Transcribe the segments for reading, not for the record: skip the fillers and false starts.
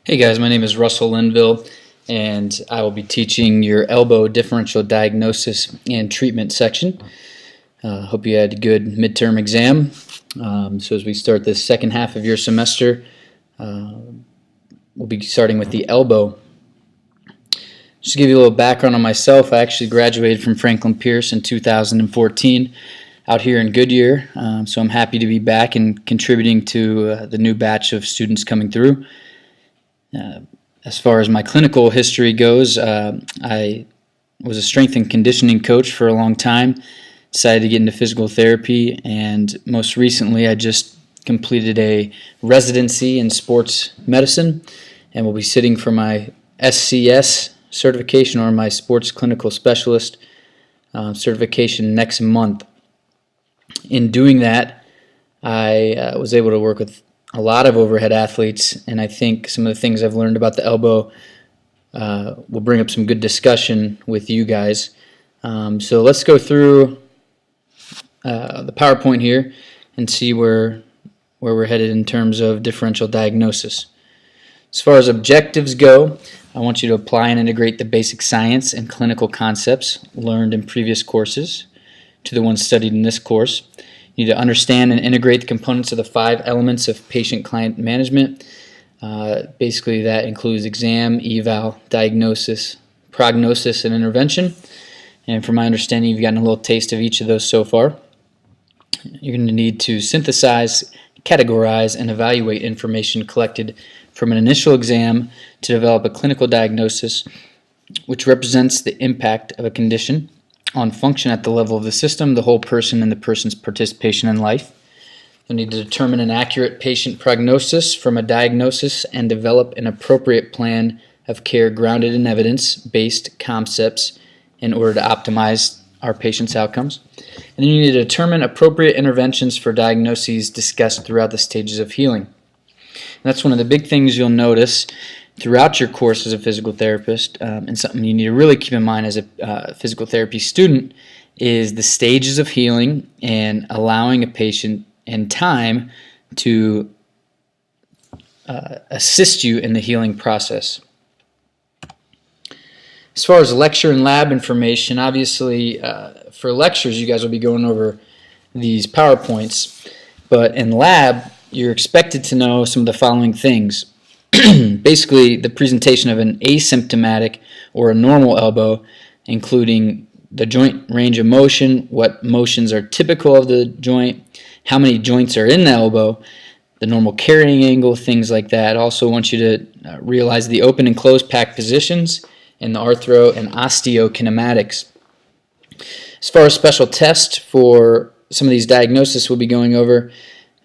Hey guys, my name is Russell Linville, and I will be teaching your elbow differential diagnosis and treatment section. Hope you had a good midterm exam. So as we start this second half of your semester, we'll be starting with the elbow. Just to give you a little background on myself, I actually graduated from Franklin Pierce in 2014 out here in Goodyear. So I'm happy to be back and contributing to the new batch of students coming through. As far as my clinical history goes, I was a strength and conditioning coach for a long time, decided to get into physical therapy, and most recently I just completed a residency in sports medicine and will be sitting for my SCS certification, or my sports clinical specialist certification, next month. In doing that, I was able to work with a lot of overhead athletes, and I think some of the things I've learned about the elbow will bring up some good discussion with you guys. So let's go through the PowerPoint here and see where we're headed in terms of differential diagnosis. As far as objectives go, I want you to apply and integrate the basic science and clinical concepts learned in previous courses to the ones studied in this course. You need to understand and integrate the components of the 5 elements of patient-client management. Basically, that includes exam, eval, diagnosis, prognosis, and intervention. And from my understanding, you've gotten a little taste of each of those so far. You're going to need to synthesize, categorize, and evaluate information collected from an initial exam to develop a clinical diagnosis, which represents the impact of a condition on function at the level of the system, the whole person, and the person's participation in life. You'll need to determine an accurate patient prognosis from a diagnosis and develop an appropriate plan of care grounded in evidence-based concepts in order to optimize our patients' outcomes. And then you need to determine appropriate interventions for diagnoses discussed throughout the stages of healing. And that's one of the big things you'll notice throughout your course as a physical therapist, and something you need to really keep in mind as a physical therapy student, is the stages of healing and allowing a patient and time to assist you in the healing process. As far as lecture and lab information, obviously for lectures you guys will be going over these PowerPoints, but in lab you're expected to know some of the following things. Basically, the presentation of an asymptomatic or a normal elbow, including the joint range of motion, what motions are typical of the joint, how many joints are in the elbow, the normal carrying angle, things like that. Also want you to realize the open and closed pack positions and the arthro and osteokinematics. As far as special tests for some of these diagnoses we'll be going over,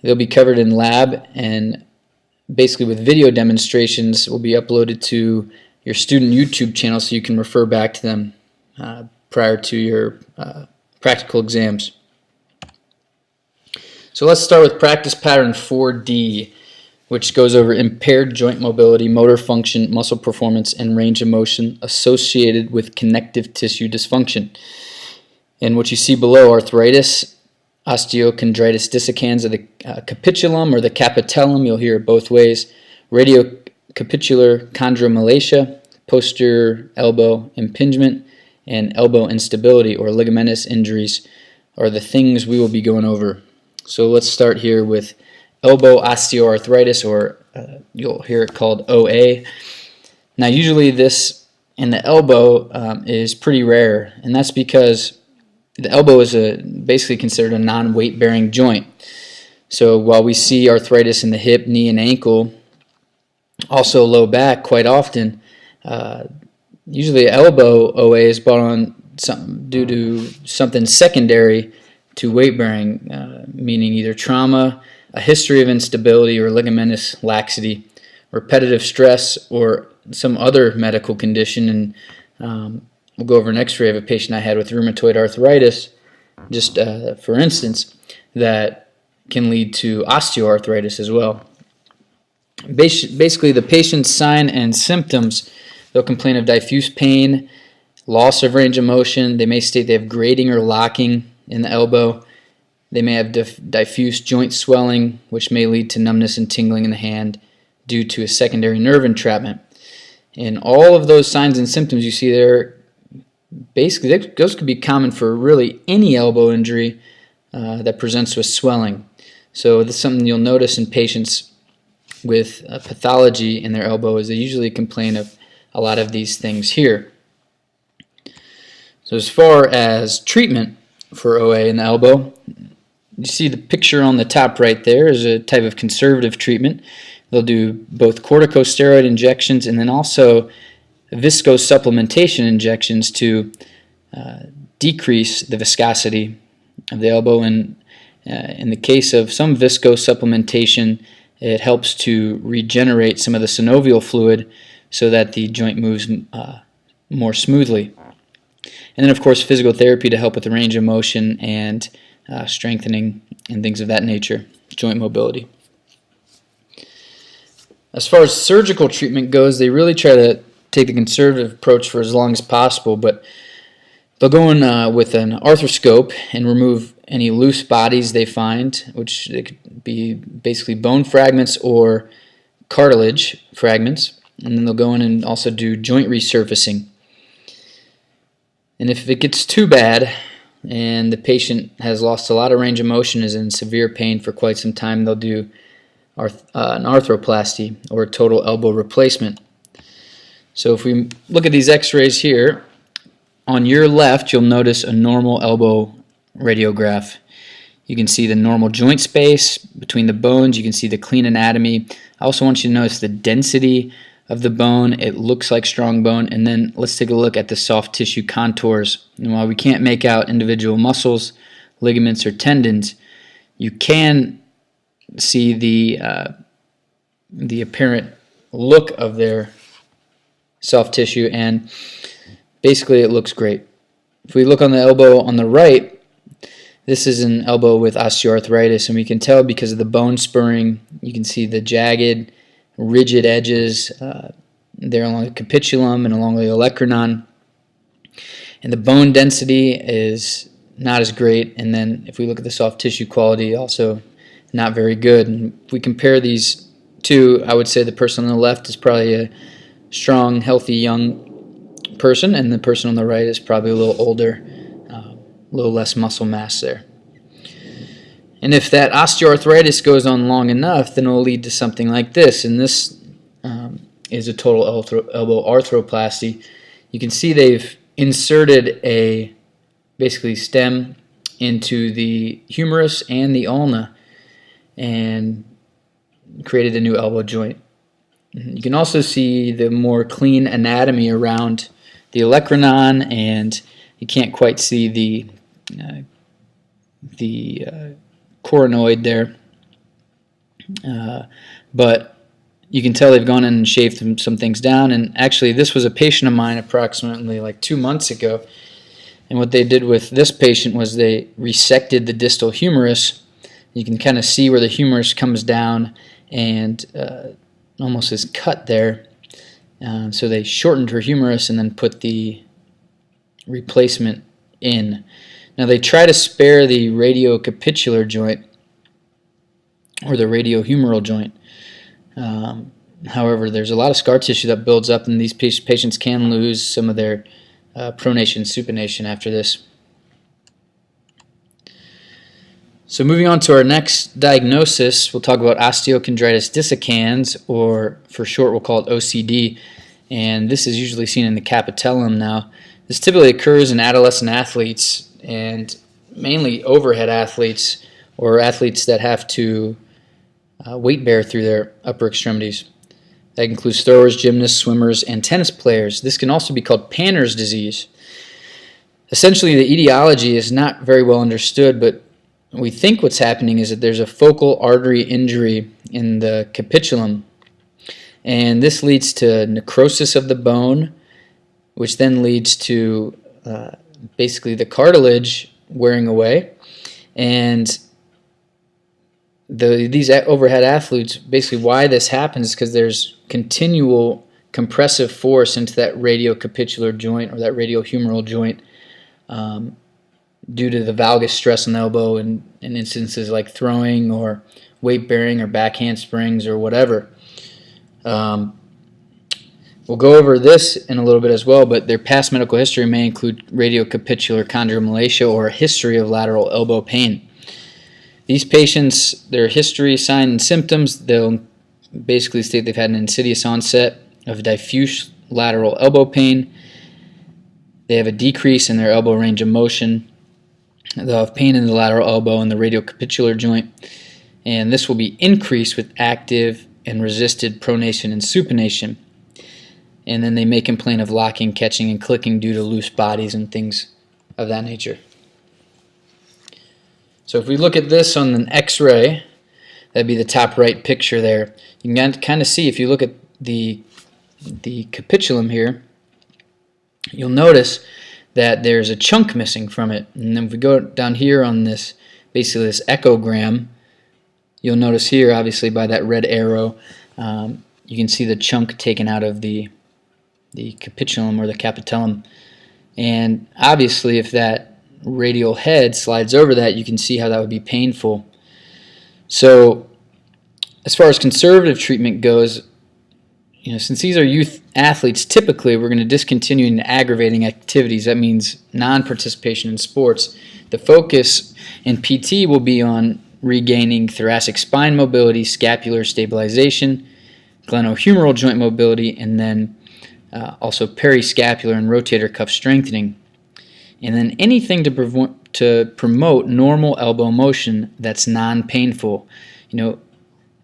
they'll be covered in lab, and basically with video demonstrations will be uploaded to your student YouTube channel so you can refer back to them prior to your practical exams. So let's start with practice pattern 4D, which goes over impaired joint mobility, motor function, muscle performance, and range of motion associated with connective tissue dysfunction. And what you see below, arthritis, osteochondritis dissecans of the capitulum or the capitellum, you'll hear it both ways, radiocapitular chondromalacia, posterior elbow impingement, and elbow instability or ligamentous injuries are the things we will be going over. So let's start here with elbow osteoarthritis, or you'll hear it called OA. Now usually this in the elbow is pretty rare, and that's because the elbow is basically considered a non-weight-bearing joint. So while we see arthritis in the hip, knee, and ankle, also low back quite often, usually elbow OA is brought on due to something secondary to weight-bearing, meaning either trauma, a history of instability or ligamentous laxity, repetitive stress, or some other medical condition. And we'll go over an x-ray of a patient I had with rheumatoid arthritis, just for instance, that can lead to osteoarthritis as well. Basically, the patient's sign and symptoms, they'll complain of diffuse pain, loss of range of motion. They may state they have grating or locking in the elbow. They may have diffuse joint swelling, which may lead to numbness and tingling in the hand, due to a secondary nerve entrapment. And all of those signs and symptoms you see there, basically those could be common for really any elbow injury that presents with swelling. So this is something you'll notice in patients with pathology in their elbow, is they usually complain of a lot of these things here. So as far as treatment for OA in the elbow, you see the picture on the top right there is a type of conservative treatment. They'll do both corticosteroid injections and then also viscose supplementation injections to decrease the viscosity of the elbow. And in the case of some viscose supplementation, it helps to regenerate some of the synovial fluid so that the joint moves more smoothly. And then, of course, physical therapy to help with the range of motion and strengthening and things of that nature, joint mobility. As far as surgical treatment goes, they really try to take the conservative approach for as long as possible, but they'll go in with an arthroscope and remove any loose bodies they find, which they could be basically bone fragments or cartilage fragments, and then they'll go in and also do joint resurfacing. And if it gets too bad and the patient has lost a lot of range of motion, is in severe pain for quite some time, they'll do an arthroplasty, or a total elbow replacement. So if we look at these x-rays here, on your left you'll notice a normal elbow radiograph. You can see the normal joint space between the bones. You can see the clean anatomy. I also want you to notice the density of the bone. It looks like strong bone. And then let's take a look at the soft tissue contours. And while we can't make out individual muscles, ligaments, or tendons, you can see the apparent look of their soft tissue, and basically it looks great. If we look on the elbow on the right, this is an elbow with osteoarthritis, and we can tell because of the bone spurring. You can see the jagged, rigid edges there along the capitulum and along the olecranon. And the bone density is not as great, and then if we look at the soft tissue quality, also not very good. And if we compare these two, I would say the person on the left is probably a strong, healthy, young person, and the person on the right is probably a little older, a little less muscle mass there. And if that osteoarthritis goes on long enough, then it will lead to something like this. And this is a total elbow arthroplasty. You can see they've inserted a basically stem into the humerus and the ulna and created a new elbow joint. You can also see the more clean anatomy around the olecranon, and you can't quite see the coronoid there, but you can tell they've gone in and shaved some things down. And actually, this was a patient of mine approximately like 2 months ago, and what they did with this patient was they resected the distal humerus. You can kind of see where the humerus comes down and almost is cut there. So they shortened her humerus and then put the replacement in. Now they try to spare the radiocapitular joint or the radiohumeral joint. However, there's a lot of scar tissue that builds up, and these patients can lose some of their pronation, supination after this. So moving on to our next diagnosis, we'll talk about osteochondritis dissecans, or for short we'll call it OCD, and this is usually seen in the capitellum now. This typically occurs in adolescent athletes, and mainly overhead athletes or athletes that have to weight bear through their upper extremities. That includes throwers, gymnasts, swimmers, and tennis players. This can also be called Panner's disease. Essentially, the etiology is not very well understood, but we think what's happening is that there's a focal artery injury in the capitulum, and this leads to necrosis of the bone, which then leads to basically the cartilage wearing away. And these overhead athletes, basically why this happens is because there's continual compressive force into that radiocapitular joint or that radiohumeral joint due to the valgus stress on the elbow in instances like throwing or weight bearing or back handsprings or whatever. We'll go over this in a little bit as well, but their past medical history may include radiocapitular chondromalacia or a history of lateral elbow pain. These patients, their history, signs, and symptoms, they'll basically state they've had an insidious onset of diffuse lateral elbow pain. They have a decrease in their elbow range of motion. They'll have pain in the lateral elbow and the radiocapitular joint, and this will be increased with active and resisted pronation and supination. And then they may complain of locking, catching, and clicking due to loose bodies and things of that nature. So if we look at this on an X-ray, that'd be the top right picture there. You can kind of see, if you look at the capitulum here, you'll notice that there's a chunk missing from it. And then if we go down here on this, basically this echogram, you'll notice here, obviously by that red arrow, you can see the chunk taken out of the capitulum or the capitellum. And obviously if that radial head slides over that, you can see how that would be painful. So as far as conservative treatment goes, since these are youth athletes, typically we're going to discontinue in aggravating activities. That means non-participation in sports. The focus in PT will be on regaining thoracic spine mobility, scapular stabilization, glenohumeral joint mobility, and then also periscapular and rotator cuff strengthening. And then anything to promote normal elbow motion that's non-painful.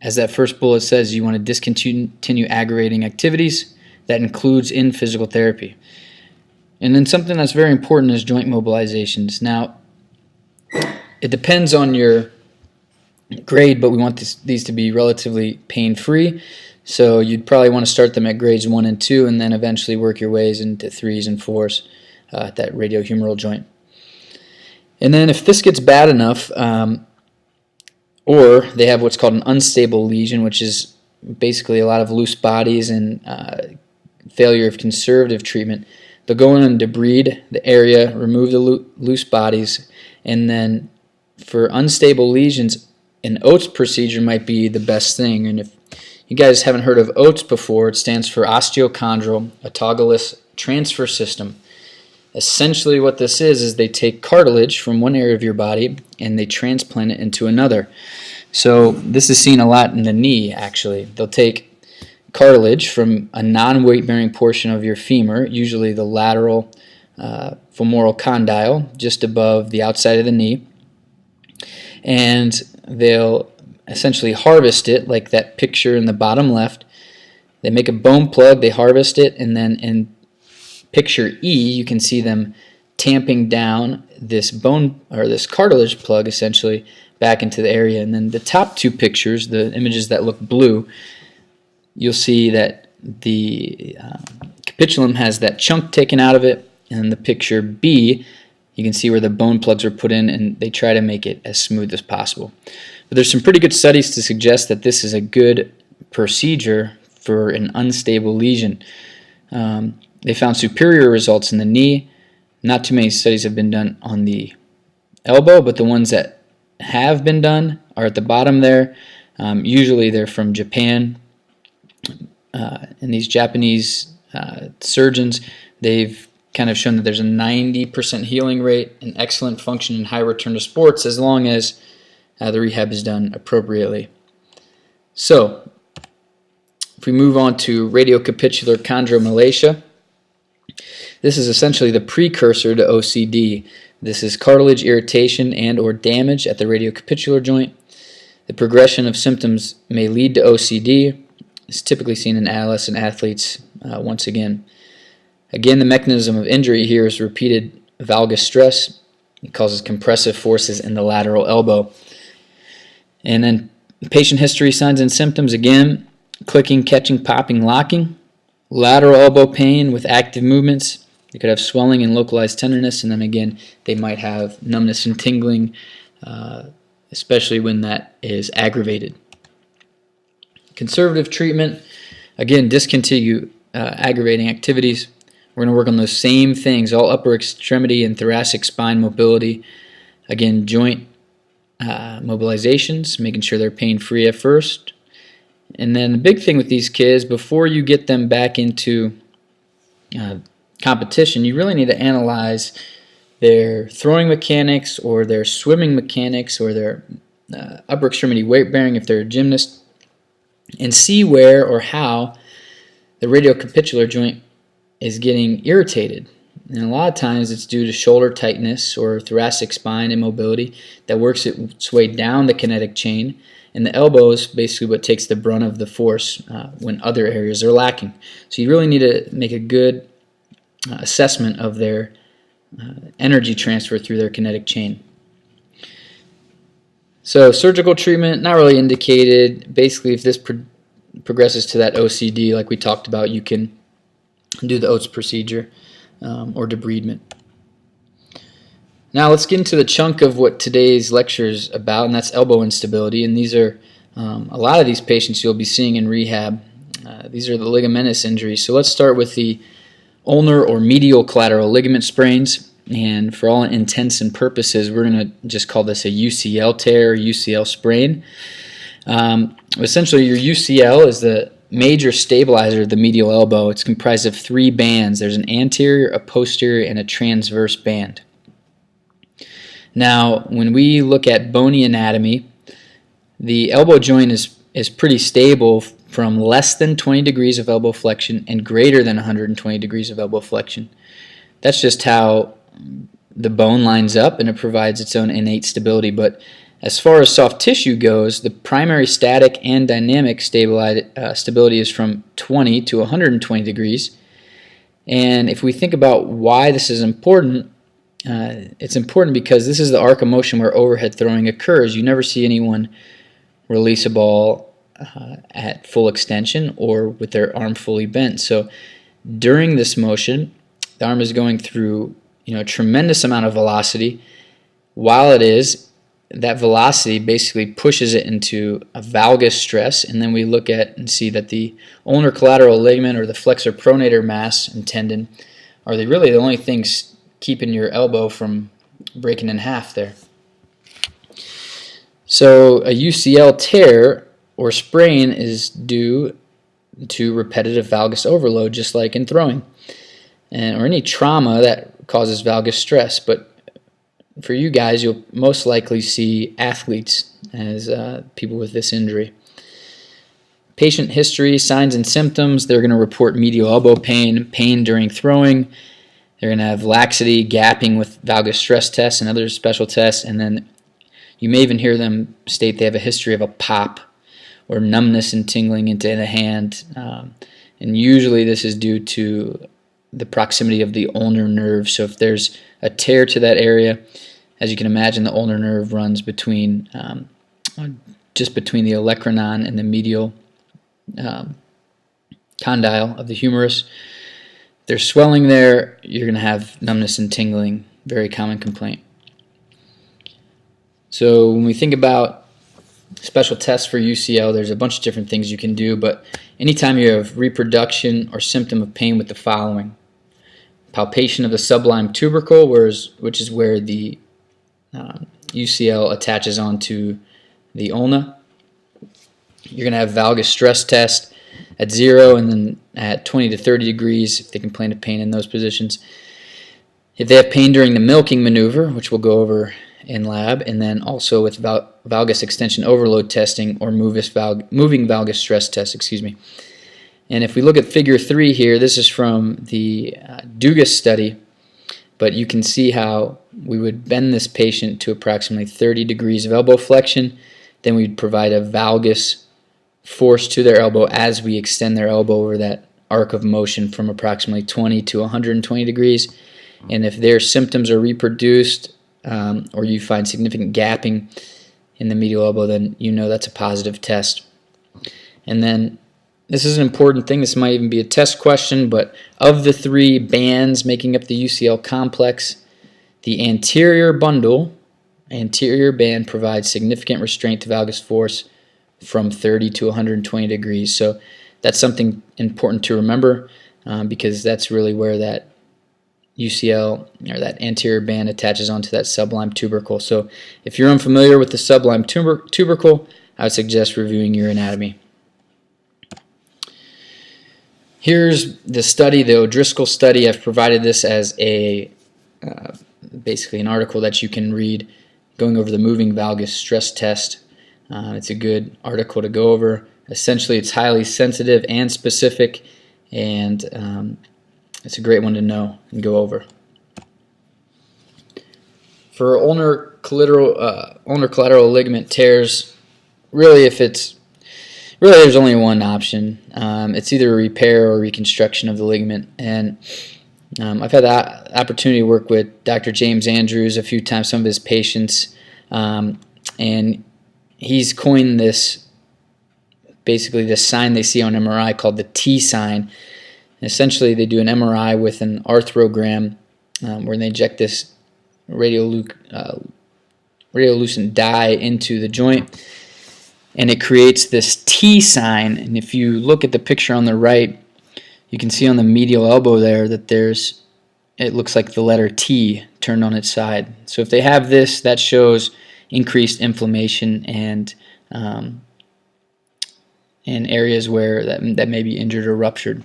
As that first bullet says, you want to discontinue aggravating activities. That includes in physical therapy. And then something that's very important is joint mobilizations. Now, it depends on your grade, but we want these to be relatively pain-free. So you'd probably want to start them at grades 1 and 2 and then eventually work your ways into 3s and 4s at that radiohumeral joint. And then if this gets bad enough, or they have what's called an unstable lesion, which is basically a lot of loose bodies and failure of conservative treatment, they'll go in and debride the area, remove the loose bodies, and then for unstable lesions, an Oates procedure might be the best thing. And if you guys haven't heard of Oates before, it stands for osteochondral autologous transfer system. Essentially what this is they take cartilage from one area of your body and they transplant it into another. So this is seen a lot in the knee, actually. They'll take cartilage from a non-weight bearing portion of your femur, usually the lateral femoral condyle, just above the outside of the knee, and they'll essentially harvest it like that picture in the bottom left. They make a bone plug, they harvest it, and then in picture E, you can see them tamping down this bone or this cartilage plug essentially back into the area. And then the top two pictures, the images that look blue, you'll see that the capitulum has that chunk taken out of it, and the picture B, you can see where the bone plugs are put in, and they try to make it as smooth as possible. But there's some pretty good studies to suggest that this is a good procedure for an unstable lesion. They found superior results in the knee. Not too many studies have been done on the elbow, but the ones that have been done are at the bottom there. Usually they're from Japan. And these Japanese surgeons, they've kind of shown that there's a 90% healing rate and excellent function and high return to sports as long as the rehab is done appropriately. So, if we move on to radiocapitular chondromalacia, this is essentially the precursor to OCD. This is cartilage irritation and or damage at the radiocapitular joint. The progression of symptoms may lead to OCD. It's typically seen in adolescent athletes once again. Again, the mechanism of injury here is repeated valgus stress. It causes compressive forces in the lateral elbow. And then patient history, signs and symptoms, again, clicking, catching, popping, locking, lateral elbow pain with active movements. They could have swelling and localized tenderness, and then again, they might have numbness and tingling, especially when that is aggravated. Conservative treatment, again, discontinue aggravating activities. We're going to work on those same things, all upper extremity and thoracic spine mobility. Again, joint mobilizations, making sure they're pain-free at first. And then the big thing with these kids, before you get them back into competition, you really need to analyze their throwing mechanics or their swimming mechanics or their upper extremity weight bearing if they're a gymnast, and see where or how the radiocapitular joint is getting irritated. And a lot of times it's due to shoulder tightness or thoracic spine immobility that works its way down the kinetic chain, and the elbow is basically what takes the brunt of the force when other areas are lacking. So you really need to make a good assessment of their energy transfer through their kinetic chain. So surgical treatment, not really indicated. Basically, if this progresses to that OCD like we talked about, you can do the Oates procedure or debridement. Now let's get into the chunk of what today's lecture is about, and that's elbow instability. And these are a lot of these patients you'll be seeing in rehab. These are the ligamentous injuries. So let's start with the ulnar or medial collateral ligament sprains. And for all intents and purposes, we're going to just call this a UCL tear or UCL sprain. Essentially, your UCL is the major stabilizer of the medial elbow. It's comprised of 3 bands. There's an anterior, a posterior, and a transverse band. Now, when we look at bony anatomy, the elbow joint is pretty stable from less than 20 degrees of elbow flexion and greater than 120 degrees of elbow flexion. That's just how the bone lines up, and it provides its own innate stability. But as far as soft tissue goes, the primary static and dynamic stability is from 20 to 120 degrees. And if we think about why this is important, it's important because this is the arc of motion where overhead throwing occurs. You never see anyone release a ball at full extension or with their arm fully bent. So during this motion, the arm is going through a tremendous amount of velocity. While it is, that velocity basically pushes it into a valgus stress, and then we look at and see that the ulnar collateral ligament or the flexor pronator mass and tendon are really the only things keeping your elbow from breaking in half there. So a UCL tear or sprain is due to repetitive valgus overload, just like in throwing, or any trauma that causes valgus stress. But for you guys, you'll most likely see athletes as people with this injury. Patient history, signs and symptoms: they're going to report medial elbow pain, pain during throwing. They're going to have laxity, gapping with valgus stress tests and other special tests, and then you may even hear them state they have a history of a pop or numbness and tingling into the hand. And usually this is due to the proximity of the ulnar nerve. So if there's a tear to that area, as you can imagine, the ulnar nerve runs between just between the olecranon and the medial condyle of the humerus. If there's swelling there, you're going to have numbness and tingling, very common complaint. So when we think about special tests for UCL, there's a bunch of different things you can do, but anytime you have reproduction or symptom of pain with the following: palpation of the sublime tubercle, which is where the UCL attaches onto the ulna. You're going to have valgus stress test at 0 and then at 20 to 30 degrees if they complain of pain in those positions. If they have pain during the milking maneuver, which we'll go over in lab, and then also with valgus extension overload testing or moving valgus stress test, And if we look at figure 3 here, this is from the Dugas study, but you can see how we would bend this patient to approximately 30 degrees of elbow flexion. Then we'd provide a valgus force to their elbow as we extend their elbow over that arc of motion from approximately 20 to 120 degrees. And if their symptoms are reproduced or you find significant gapping in the medial elbow, then you know that's a positive test. And then this is an important thing. This might even be a test question, but of the 3 bands making up the UCL complex, the anterior band provides significant restraint to valgus force from 30 to 120 degrees. So that's something important to remember because that's really where that UCL or that anterior band attaches onto that sublime tubercle. So if you're unfamiliar with the sublime tubercle, I would suggest reviewing your anatomy. Here's the study, the O'Driscoll study. I've provided this as a basically an article that you can read going over the moving valgus stress test. It's a good article to go over. Essentially, it's highly sensitive and specific, and it's a great one to know and go over. For ulnar collateral ligament tears, really there's only one option. It's either a repair or reconstruction of the ligament. And I've had the opportunity to work with Dr. James Andrews a few times, some of his patients, and he's coined this, basically this sign they see on MRI called the T sign. And essentially, they do an MRI with an arthrogram where they inject this radiolucent dye into the joint, and it creates this T sign. And if you look at the picture on the right, you can see on the medial elbow there that it looks like the letter T turned on its side. So if they have this, that shows increased inflammation and in areas where that may be injured or ruptured.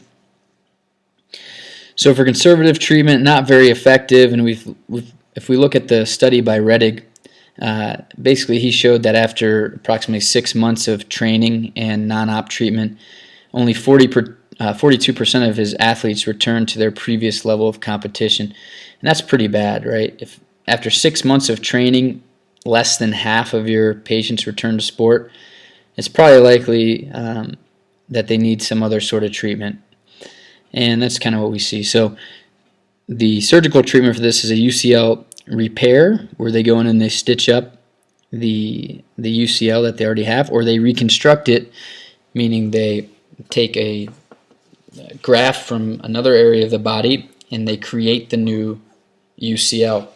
So for conservative treatment, not very effective. And if we look at the study by Rettig, basically he showed that after approximately 6 months of training and non-op treatment, only 42% of his athletes returned to their previous level of competition. And that's pretty bad, right? If after 6 months of training, less than half of your patients return to sport, it's probably likely that they need some other sort of treatment. And that's kind of what we see. So the surgical treatment for this is a UCL repair, where they go in and they stitch up the UCL that they already have, or they reconstruct it, meaning they take a graft from another area of the body and they create the new UCL.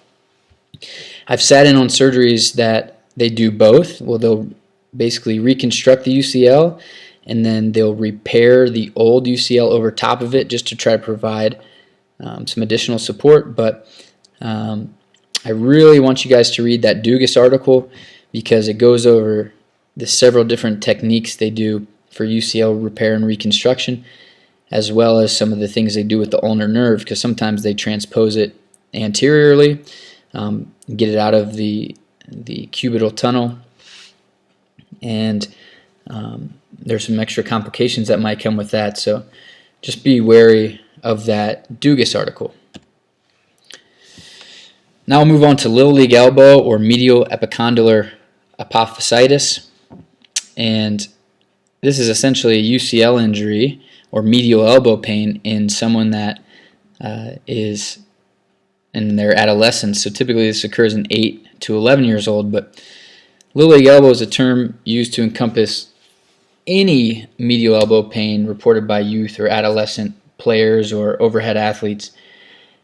I've sat in on surgeries that they do both. Well, they'll basically reconstruct the UCL and then they'll repair the old UCL over top of it just to try to provide some additional support. But I really want you guys to read that Dugas article, because it goes over the several different techniques they do for UCL repair and reconstruction, as well as some of the things they do with the ulnar nerve, because sometimes they transpose it anteriorly, get it out of the cubital tunnel, and there's some extra complications that might come with that. So just be wary of that Dugas article. Now we'll move on to Little League elbow, or medial epicondylar apophysitis. And this is essentially a UCL injury or medial elbow pain in someone that is in their adolescence. So typically this occurs in 8 to 11 years old, but Little League elbow is a term used to encompass any medial elbow pain reported by youth or adolescent players or overhead athletes.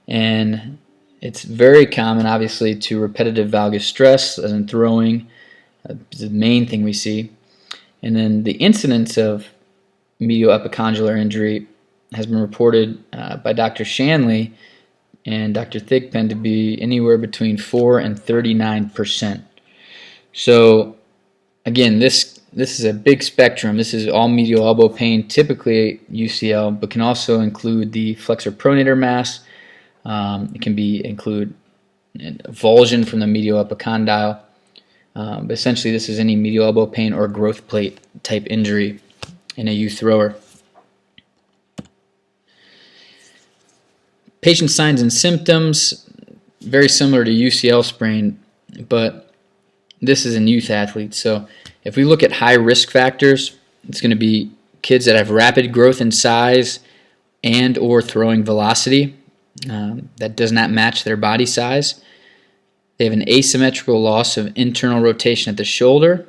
And it's very common, obviously, to repetitive valgus stress, as in throwing, is the main thing we see. And then the incidence of medial epicondylar injury has been reported by Dr. Shanley and Dr. Thigpen to be anywhere between 4 and 39%. So again, this is a big spectrum. This is all medial elbow pain, typically UCL, but can also include the flexor pronator mass. It can include avulsion from the medial epicondyle. But essentially, this is any medial elbow pain or growth plate type injury in a youth thrower. Patient signs and symptoms, very similar to UCL sprain, but this is in youth athletes. So if we look at high risk factors, it's going to be kids that have rapid growth in size and or throwing velocity that does not match their body size. They have an asymmetrical loss of internal rotation at the shoulder.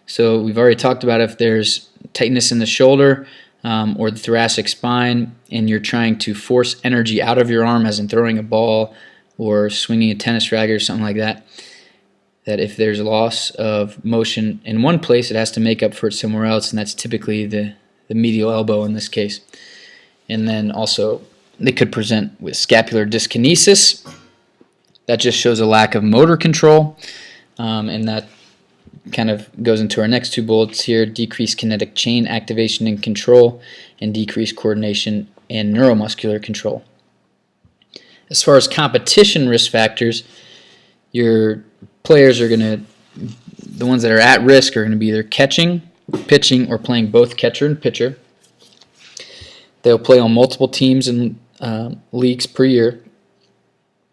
So we've already talked about if there's tightness in the shoulder or the thoracic spine, and you're trying to force energy out of your arm, as in throwing a ball or swinging a tennis racket or something like that, that if there's a loss of motion in one place, it has to make up for it somewhere else, and that's typically the medial elbow in this case. And then also they could present with scapular dyskinesis. That just shows a lack of motor control, and that kind of goes into our next two bullets here: decreased kinetic chain activation and control, and decreased coordination and neuromuscular control. As far as competition risk factors, your players are going to, the ones that are at risk are going to be either catching, pitching, or playing both catcher and pitcher. They'll play on multiple teams and leagues per year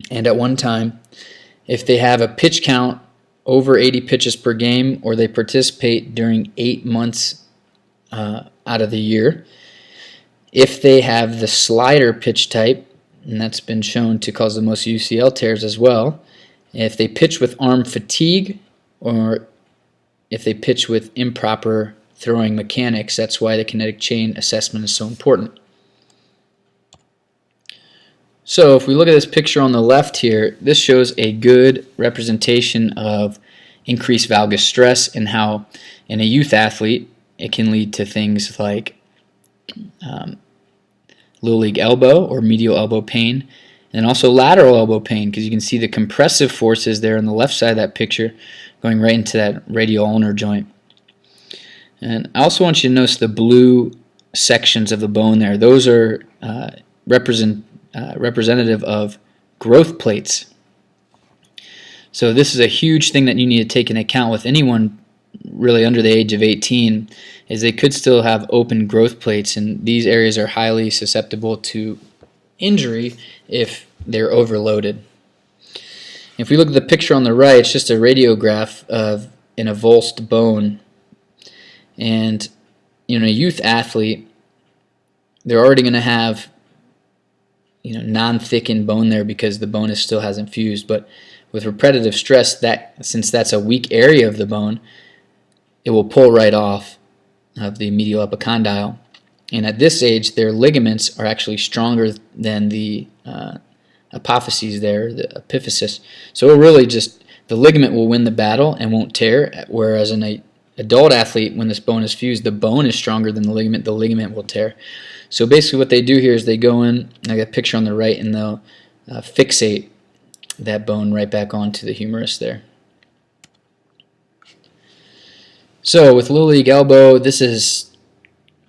and at one time. If they have a pitch count over 80 pitches per game, or they participate during 8 months out of the year. If they have the slider pitch type, and that's been shown to cause the most UCL tears as well. If they pitch with arm fatigue, or if they pitch with improper throwing mechanics, that's why the kinetic chain assessment is so important. So if we look at this picture on the left here, this shows a good representation of increased valgus stress and how in a youth athlete it can lead to things like little league elbow or medial elbow pain, and also lateral elbow pain, because you can see the compressive forces there on the left side of that picture going right into that radial ulnar joint. And I also want you to notice the blue sections of the bone there. Those are representative of growth plates. So this is a huge thing that you need to take into account with anyone really under the age of 18, is they could still have open growth plates, and these areas are highly susceptible to injury if they're overloaded. If we look at the picture on the right, it's just a radiograph of an avulsed bone. And in a youth athlete, they're already going to have non-thickened bone there because the bone still hasn't fused. But with repetitive stress, since that's a weak area of the bone, it will pull right off of the medial epicondyle. And at this age, their ligaments are actually stronger than the apophyses there, the epiphysis. So it really just, the ligament will win the battle and won't tear, whereas in an adult athlete, when this bone is fused, the bone is stronger than the ligament will tear. So basically what they do here is they go in, I got a picture on the right, and they'll fixate that bone right back onto the humerus there. So with little league elbow, this is,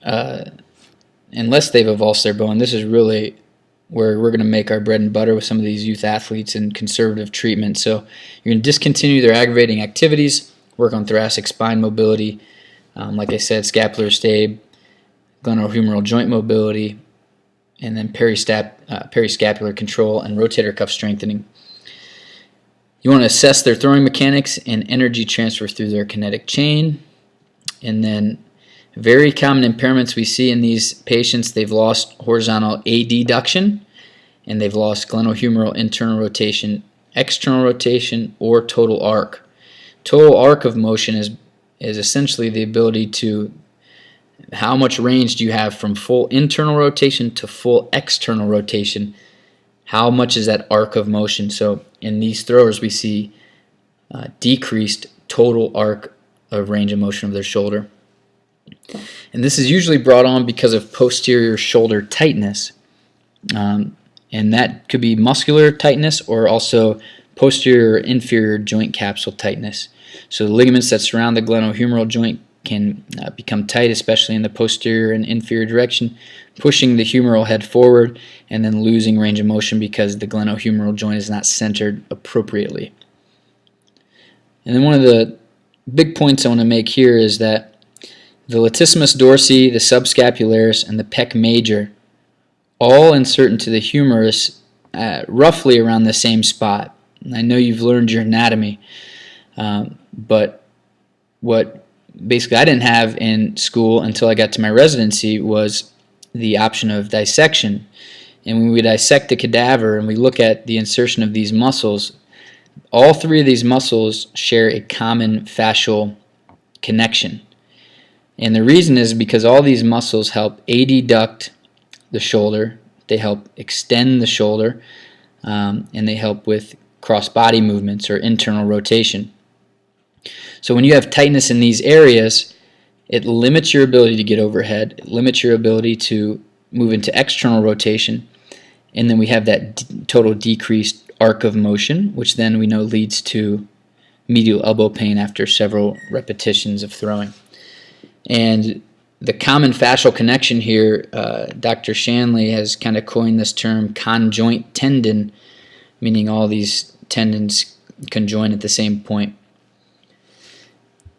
unless they've avulsed their bone, this is really where we're going to make our bread and butter with some of these youth athletes in conservative treatment. So you're going to discontinue their aggravating activities, work on thoracic spine mobility, like I said, scapular stabe, glenohumeral joint mobility, and then periscapular control and rotator cuff strengthening. You want to assess their throwing mechanics and energy transfer through their kinetic chain. And then very common impairments we see in these patients, they've lost horizontal adduction, and they've lost glenohumeral internal rotation, external rotation, or total arc. Total arc of motion is essentially the ability to, how much range do you have from full internal rotation to full external rotation? How much is that arc of motion? So in these throwers we see decreased total arc of range of motion of their shoulder. And this is usually brought on because of posterior shoulder tightness. And that could be muscular tightness or also posterior or inferior joint capsule tightness. So the ligaments that surround the glenohumeral joint can become tight, especially in the posterior and inferior direction, pushing the humeral head forward and then losing range of motion because the glenohumeral joint is not centered appropriately. And then one of the big points I want to make here is that the latissimus dorsi, the subscapularis, and the pec major all insert into the humerus roughly around the same spot. And I know you've learned your anatomy, but what basically I didn't have in school until I got to my residency was the option of dissection. And when we dissect the cadaver and we look at the insertion of these muscles, all three of these muscles share a common fascial connection. And the reason is because all these muscles help adduct the shoulder, they help extend the shoulder, and they help with cross-body movements or internal rotation. So when you have tightness in these areas, it limits your ability to get overhead, it limits your ability to move into external rotation, and then we have that total decreased arc of motion, which then we know leads to medial elbow pain after several repetitions of throwing. And the common fascial connection here, Dr. Shanley has kind of coined this term conjoint tendon, meaning all these tendons conjoin at the same point.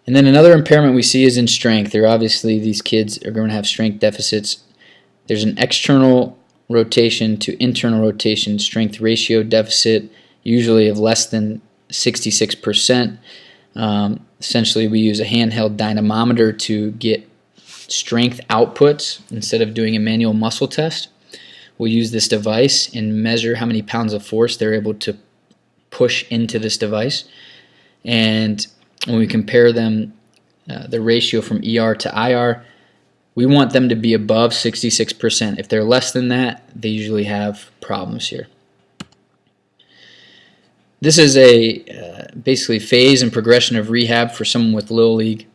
And then another impairment we see is in strength. These kids are going to have strength deficits. There's an external rotation to internal rotation strength ratio deficit, usually of less than 66%. Essentially, we use a handheld dynamometer to get strength outputs instead of doing a manual muscle test. We'll use this device and measure how many pounds of force they're able to push into this device. And when we compare them, the ratio from ER to IR, we want them to be above 66%. If they're less than that, they usually have problems here. This is a basically phase and progression of rehab for someone with Little League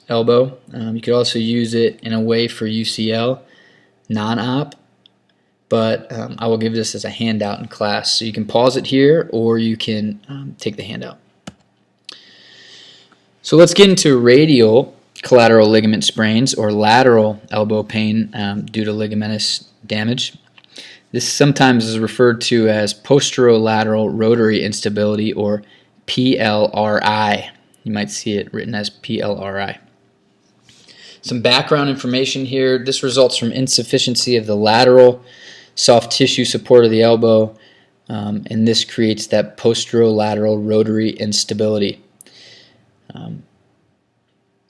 elbow. You could also use it in a way for UCL, non-op, but I will give this as a handout in class. So you can pause it here or you can take the handout. So let's get into radial collateral ligament sprains or lateral elbow pain due to ligamentous damage. This sometimes is referred to as posterolateral rotary instability, or PLRI. You might see it written as PLRI. Some background information here. This results from insufficiency of the lateral soft tissue support of the elbow, and this creates that posterolateral rotary instability.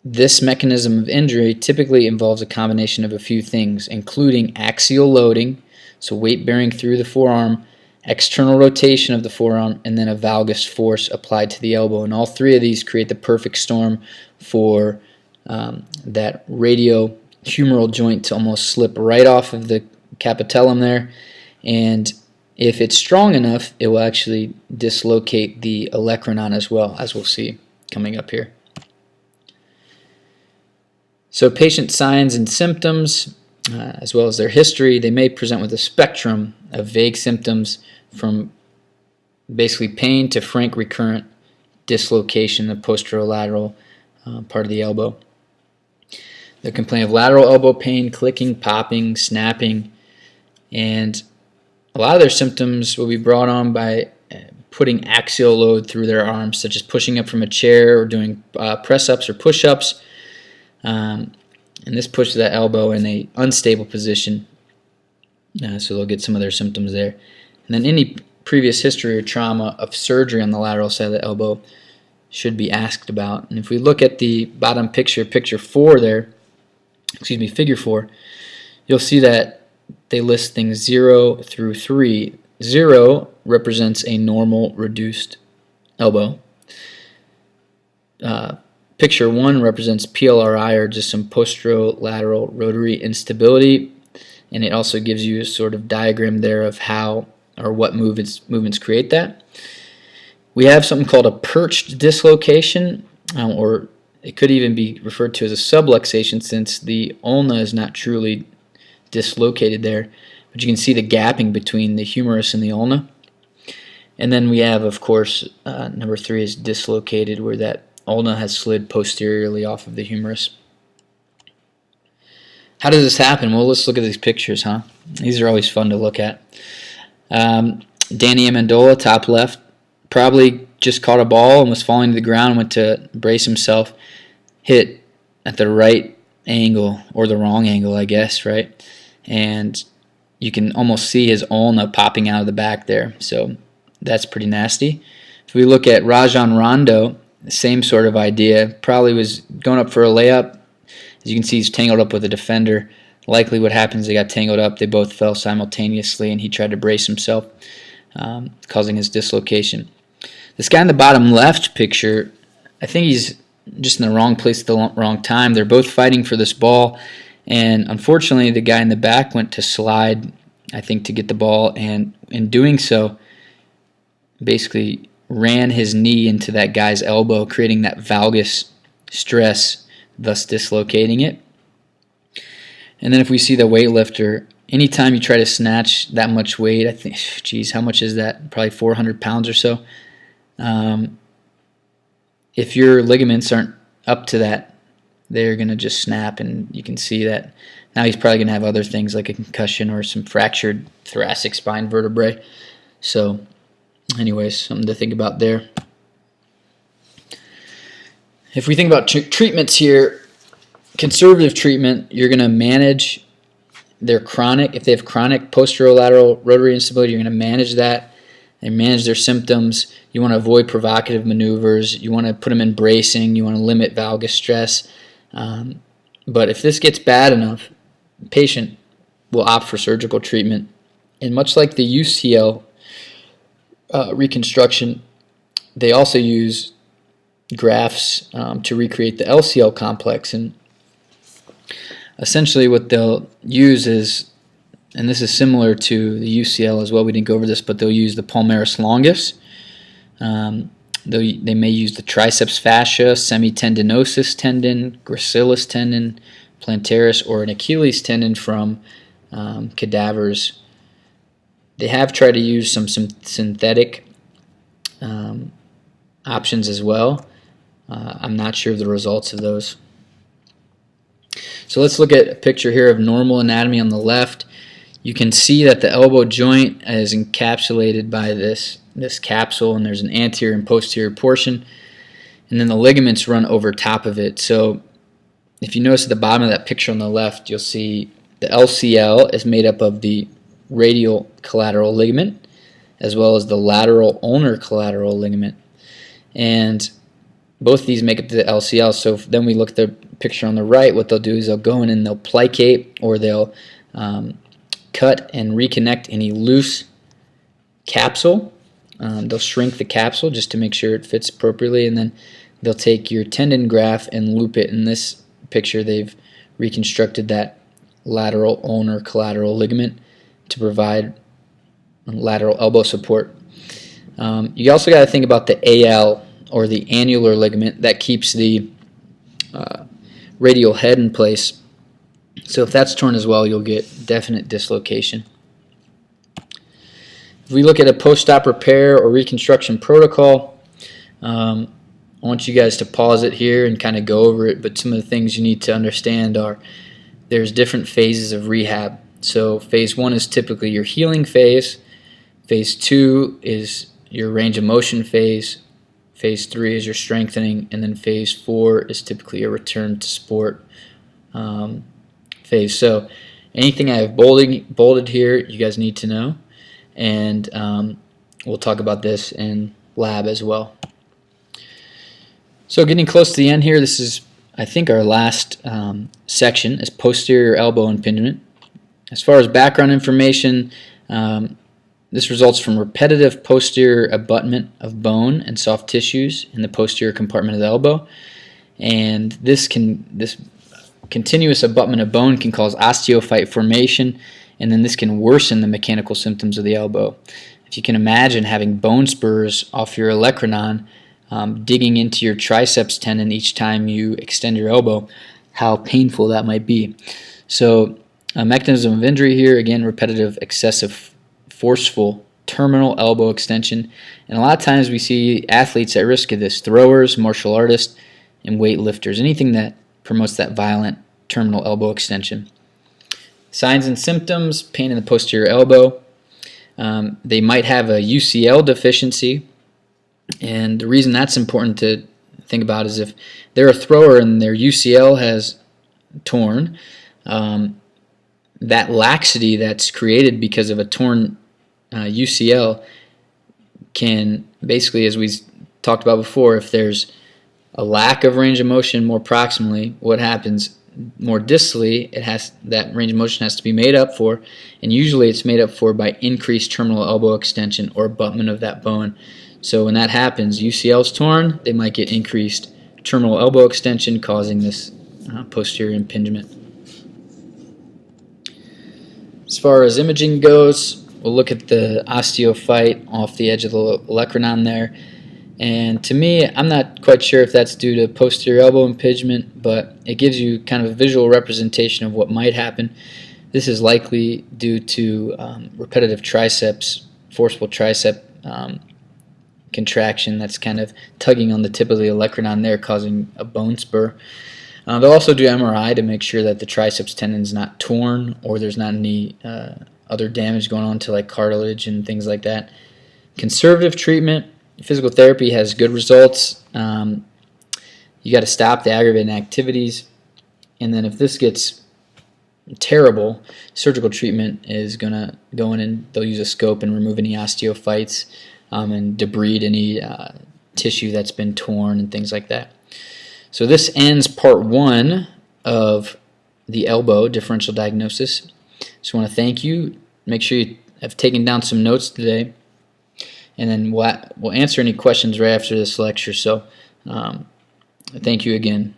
This mechanism of injury typically involves a combination of a few things, including axial loading, so weight bearing through the forearm, external rotation of the forearm, and then a valgus force applied to the elbow. And all three of these create the perfect storm for that radiohumeral joint to almost slip right off of the capitellum there. And if it's strong enough, it will actually dislocate the olecranon as well, as we'll see coming up here. So patient signs and symptoms, as well as their history, they may present with a spectrum of vague symptoms from basically pain to frank recurrent dislocation of posterolateral part of the elbow. They complain of lateral elbow pain, clicking, popping, snapping, and a lot of their symptoms will be brought on by putting axial load through their arms, such as pushing up from a chair or doing press-ups or push-ups. And this pushes that elbow in a unstable position, so they'll get some of their symptoms there. And then any previous history or trauma of surgery on the lateral side of the elbow should be asked about. And if we look at the bottom picture, figure 4, you'll see that they list things 0 through 3. 0 represents a normal reduced elbow. Picture 1 represents PLRI, or just some posterolateral rotary instability, and it also gives you a sort of diagram there of how or what movements create that. We have something called a perched dislocation, or it could even be referred to as a subluxation, since the ulna is not truly dislocated there, but you can see the gapping between the humerus and the ulna. And then we have, of course, number 3 is dislocated, where that ulna has slid posteriorly off of the humerus. How does this happen? Well, let's look at these pictures, huh? These are always fun to look at. Danny Amendola, top left, probably just caught a ball and was falling to the ground, went to brace himself, hit at the right angle, or the wrong angle, I guess, right? And you can almost see his ulna popping out of the back there, so that's pretty nasty. If we look at Rajon Rondo, same sort of idea, probably was going up for a layup. As you can see, he's tangled up with a defender. Likely what happens, they got tangled up, they both fell simultaneously, and he tried to brace himself, causing his dislocation. This guy in the bottom left picture, I think he's just in the wrong place at the wrong time. They're both fighting for this ball, and unfortunately the guy in the back went to slide, I think, to get the ball, and in doing so, basically ran his knee into that guy's elbow, creating that valgus stress, thus dislocating it. And then if we see the weightlifter, anytime you try to snatch that much weight, I think, geez, how much is that? Probably 400 pounds or so. if your ligaments aren't up to that, they're going to just snap, and you can see that now he's probably going to have other things like a concussion or some fractured thoracic spine vertebrae. So anyways, something to think about there. If we think about treatments here, conservative treatment, you're going to manage their chronic, if they have chronic posterolateral rotary instability, you're going to manage that and manage their symptoms. You want to avoid provocative maneuvers. You want to put them in bracing. You want to limit valgus stress. But if this gets bad enough, the patient will opt for surgical treatment. And much like the UCL reconstruction, they also use grafts to recreate the LCL complex. And essentially what they'll use is, and this is similar to the UCL as well, we didn't go over this, but they'll use the palmaris longus. They may use the triceps fascia, semitendinosus tendon, gracilis tendon, plantaris, or an Achilles tendon from cadavers. They have tried to use some synthetic options as well. I'm not sure of the results of those. So let's look at a picture here of normal anatomy on the left. You can see that the elbow joint is encapsulated by this capsule, and there's an anterior and posterior portion, and then the ligaments run over top of it. So if you notice at the bottom of that picture on the left, you'll see the LCL is made up of the radial collateral ligament as well as the lateral ulnar collateral ligament, and both of these make up the LCL. So then we look at the picture on the right, what they'll do is they'll go in and they'll plicate, or they'll cut and reconnect any loose capsule. They'll shrink the capsule just to make sure it fits appropriately, and then they'll take your tendon graft and loop it. In this picture, they've reconstructed that lateral ulnar collateral ligament to provide lateral elbow support. You also got to think about the AL, or the annular ligament, that keeps the radial head in place. So if that's torn as well, you'll get definite dislocation. If we look at a post-op repair or reconstruction protocol, I want you guys to pause it here and kind of go over it, but some of the things you need to understand are there's different phases of rehab. So phase 1 is typically your healing phase. Phase 2 is your range of motion phase. Phase 3 is your strengthening, and then phase 4 is typically a return to sport phase. So anything I have bolded here, you guys need to know, and we'll talk about this in lab as well. So getting close to the end here, this is, I think, our last section is posterior elbow impingement. As far as background information, this results from repetitive posterior abutment of bone and soft tissues in the posterior compartment of the elbow, and this continuous abutment of bone can cause osteophyte formation, and then this can worsen the mechanical symptoms of the elbow. If you can imagine having bone spurs off your olecranon digging into your triceps tendon each time you extend your elbow, how painful that might be. So a mechanism of injury here, again, repetitive excessive forceful terminal elbow extension, and a lot of times we see athletes at risk of this: throwers, martial artists, and weightlifters, anything that promotes that violent terminal elbow extension. Signs and symptoms: pain in the posterior elbow. They might have a UCL deficiency, and the reason that's important to think about is if they're a thrower and their UCL has torn, that laxity that's created because of a torn UCL can basically, as we talked about before, if there's a lack of range of motion more proximally, what happens more distally, that range of motion has to be made up for, and usually it's made up for by increased terminal elbow extension or abutment of that bone. So when that happens, UCL's torn, they might get increased terminal elbow extension, causing this posterior impingement. As far as imaging goes, we'll look at the osteophyte off the edge of the olecranon there. And to me, I'm not quite sure if that's due to posterior elbow impingement, but it gives you kind of a visual representation of what might happen. This is likely due to repetitive triceps, forceful tricep contraction that's kind of tugging on the tip of the olecranon there, causing a bone spur. They'll also do MRI to make sure that the triceps tendon is not torn or there's not any other damage going on to like cartilage and things like that. Conservative treatment, physical therapy has good results. You got to stop the aggravating activities, and then if this gets terrible, surgical treatment is going to go in and they'll use a scope and remove any osteophytes and debride any tissue that's been torn and things like that. So this ends part 1 of the elbow differential diagnosis. Just want to thank you. Make sure you have taken down some notes today, and then we'll answer any questions right after this lecture. So thank you again.